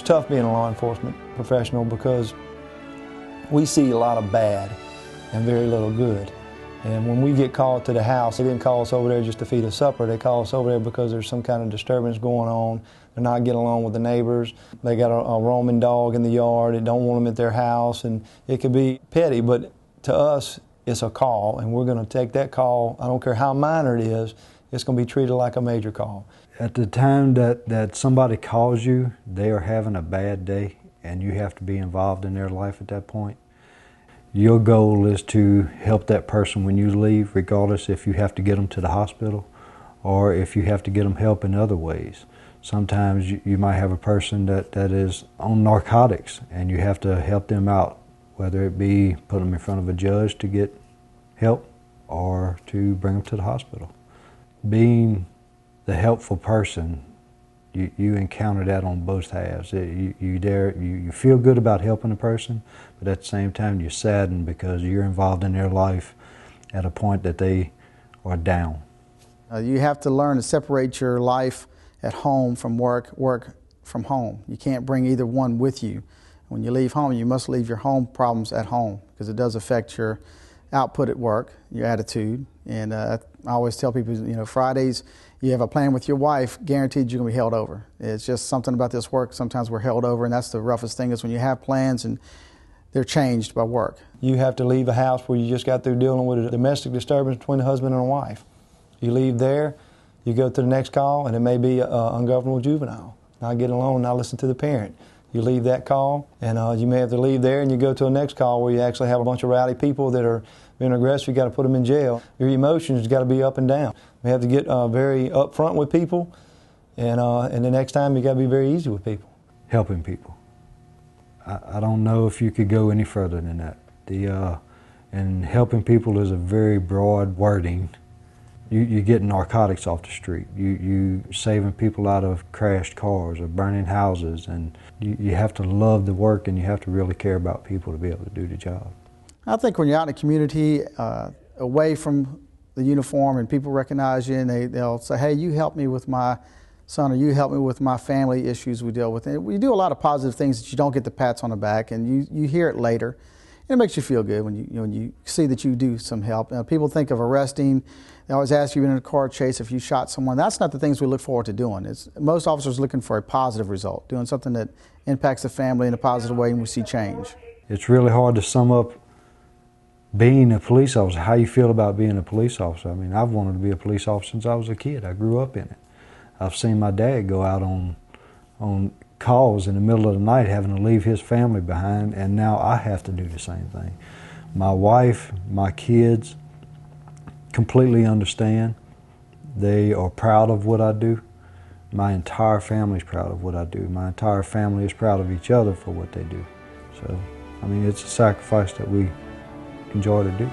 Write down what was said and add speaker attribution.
Speaker 1: It's tough being a law enforcement professional because we see a lot of bad and very little good. And when we get called to the house, they didn't call us over there just to feed us supper. They call us over there because there's some kind of disturbance going on. They're not getting along with the neighbors. They got a roaming dog in the yard. They don't want them at their house. And it could be petty, but to us, it's a call, and we're going to take that call. I don't care how minor it is, it's going to be treated like a major call.
Speaker 2: At the time that somebody calls you, they are having a bad day, and you have to be involved in their life at that point. Your goal is to help that person when you leave, regardless if you have to get them to the hospital or if you have to get them help in other ways. Sometimes you might have a person that is on narcotics, and you have to help them out, whether it be put them in front of a judge to get help or to bring them to the hospital. Being the helpful person, you encounter that on both halves. You feel good about helping a person, but at the same time you're saddened because you're involved in their life at a point that they are down.
Speaker 3: You have to learn to separate your life at home from work, work from home. You can't bring either one with you. When you leave home, you must leave your home problems at home because it does affect your output at work, your attitude. And I always tell people, you know, Fridays, you have a plan with your wife, guaranteed you're going to be held over. It's just something about this work. Sometimes we're held over, and that's the roughest thing is when you have plans and they're changed by work.
Speaker 1: You have to leave a house where you just got through dealing with a domestic disturbance between a husband and a wife. You leave there, you go to the next call, and it may be an ungovernable juvenile. Not getting along, not listen to the parent. You leave that call, and you may have to leave there, and you go to a next call where you actually have a bunch of rowdy people that are being aggressive. You got to put them in jail. Your emotions got to be up and down. We have to get very upfront with people, and the next time you got to be very easy with people.
Speaker 2: Helping people. I don't know if you could go any further than that. And helping people is a very broad wording. You get narcotics off the street. You saving people out of crashed cars or burning houses, and you have to love the work, and you have to really care about people to be able to do the job.
Speaker 3: I think when you're out in the community, away from the uniform, and people recognize you, and they'll say, "Hey, you helped me with my son," or "You helped me with my family issues we deal with." And we do a lot of positive things that you don't get the pats on the back, and you hear it later. It makes you feel good when you see that you do some help. People think of arresting. They always ask you in a car chase if you shot someone. That's not the things we look forward to doing. Most officers are looking for a positive result, doing something that impacts the family in a positive way, and we see change.
Speaker 2: It's really hard to sum up being a police officer, how you feel about being a police officer. I mean, I've wanted to be a police officer since I was a kid. I grew up in it. I've seen my dad go out on calls in the middle of the night having to leave his family behind, and now I have to do the same thing. My wife, my kids completely understand. They are proud of what I do. My entire family is proud of what I do. My entire family is proud of each other for what they do. So, I mean, it's a sacrifice that we enjoy to do.